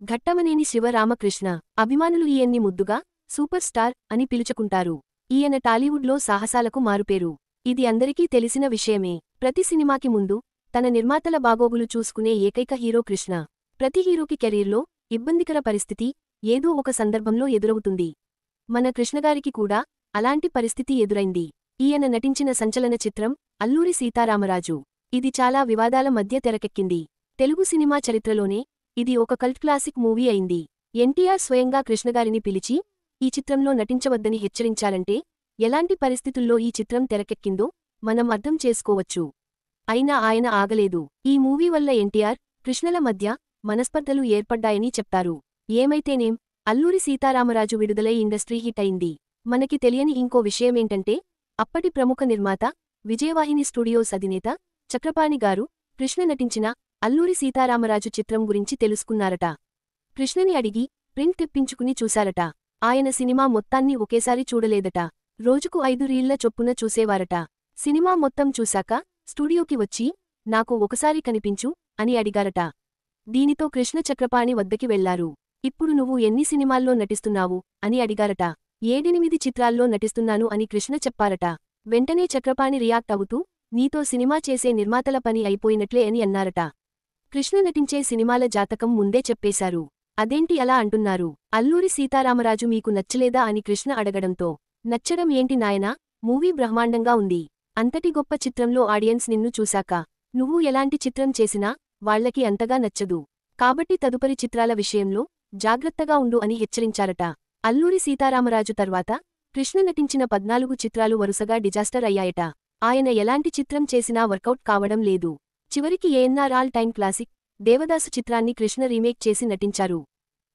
ఘట్టమనేని శివరామకృష్ణ. అభిమానులు ఈయన్ని ముద్దుగా సూపర్ స్టార్ అని పిలుచుకుంటారు. ఈయన టాలీవుడ్లో సాహసాలకు మారుపేరు. ఇది అందరికీ తెలిసిన విషయమే. ప్రతి సినిమాకి ముందు తన నిర్మాతల బాగోగులు చూసుకునే ఏకైక హీరో కృష్ణ. ప్రతి హీరోకి కెరీర్లో ఇబ్బందికర పరిస్థితి ఏదో ఒక సందర్భంలో ఎదురవుతుంది. మన కృష్ణగారికి కూడా అలాంటి పరిస్థితి ఎదురైంది. ఈయన నటించిన సంచలన చిత్రం అల్లూరి సీతారామరాజు. ఇది చాలా వివాదాల మధ్య తెరకెక్కింది. తెలుగు సినిమా చరిత్రలోనే ఇది ఒక కల్ట్ క్లాసిక్ మూవీ అయింది. ఎన్టీఆర్ స్వయంగా కృష్ణగారిని పిలిచి ఈ చిత్రంలో నటించవద్దని హెచ్చరించాలంటే ఎలాంటి పరిస్థితుల్లో ఈ చిత్రం తెరకెక్కిందో మనం అర్థం చేసుకోవచ్చు. అయినా ఆయన ఆగలేదు. ఈ మూవీ వల్ల ఎన్టీఆర్, కృష్ణల మధ్య మనస్పర్ధలు ఏర్పడ్డాయని చెప్తారు. ఏమైతేనేం అల్లూరి సీతారామరాజు విడుదలై ఇండస్ట్రీ హిట్ అయింది. మనకి తెలియని ఇంకో విషయమేంటంటే అప్పటి ప్రముఖ నిర్మాత, విజయవాహిని స్టూడియోస్ అధినేత చక్రపాణి గారు కృష్ణ నటించిన అల్లూరి సీతారామరాజు చిత్రం గురించి తెలుసుకున్నారట. కృష్ణని అడిగి ప్రింట్ తెప్పించుకుని చూశారట. ఆయన సినిమా మొత్తాన్ని ఒకేసారి చూడలేదట. రోజుకు 5 రీళ్ల చొప్పున చూసేవారట. సినిమా మొత్తం చూశాక స్టూడియోకి వచ్చి నాకు ఒకసారి కనిపించు అని అడిగారట. దీనితో కృష్ణ చక్రపాణి వద్దకి వెళ్లారు. ఇప్పుడు నువ్వు ఎన్ని సినిమాల్లో నటిస్తున్నావు అని అడిగారట. 7-8 చిత్రాల్లో నటిస్తున్నాను అని కృష్ణ చెప్పారట. వెంటనే చక్రపాణి రియాక్ట్ అవుతూ నీతో సినిమా చేసే నిర్మాతల పని అయిపోయినట్లే అని అన్నారట. కృష్ణ నటించే సినిమాల జాతకం ముందే చెప్పేశారు. అదేంటి అలా అంటున్నారు? అల్లూరి సీతారామరాజు మీకు నచ్చలేదా అని కృష్ణ అడగడంతో నచ్చడం ఏంటి నాయనా, మూవీ బ్రహ్మాండంగా ఉంది. అంతటి గొప్ప చిత్రంలో ఆడియన్స్ నిన్ను చూశాక నువ్వు ఎలాంటి చిత్రం చేసినా వాళ్లకి అంతగా నచ్చదు. కాబట్టి తదుపరి చిత్రాల విషయంలో జాగ్రత్తగా ఉండు అని హెచ్చరించారట. అల్లూరి సీతారామరాజు తర్వాత కృష్ణ నటించిన 14 చిత్రాలు వరుసగా డిజాస్టర్ అయ్యాయట. ఆయన ఎలాంటి చిత్రం చేసినా వర్కౌట్ కావడం లేదు. చివరికి ANR all time classic Devadasu చిత్రాన్ని కృష్ణ రీమేక్ చేసి నటించారు.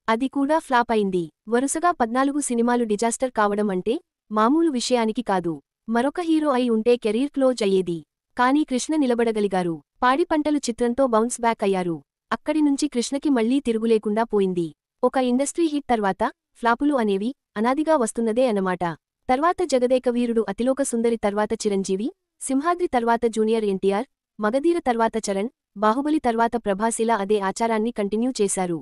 అది కూడా ఫ్లాప్ అయింది. వరుసగా 14 సినిమాలు డిజాస్టర్ కావడం అంటే మామూలు విషయానికి కాదు. మరొక హీరో అయి ఉంటే కెరీర్ క్లోజ్ అయ్యేది. కానీ కృష్ణ నిలబడగలిగారు. పాడి పంటలు చిత్రంతో బౌన్స్ బ్యాక్ అయ్యారు. అక్కడి నుంచి కృష్ణకి మళ్లీ తిరుగులేకుండా పోయింది. ఒక ఇండస్ట్రీ హిట్ తర్వాత ఫ్లాపులు అనేవి అనాదిగా వస్తున్నదే అన్నమాట. తర్వాత జగదేక వీరుడు అతిలోక సుందరి తర్వాత చిరంజీవి, సింహాద్రి తర్వాత జూనియర్ ఎన్టీఆర్, మగధీర తర్వాత చరణ్, బాహుబలి తర్వాత ప్రభాస్ ఇలా అదే ఆచారాన్ని కంటిన్యూ చేశారు.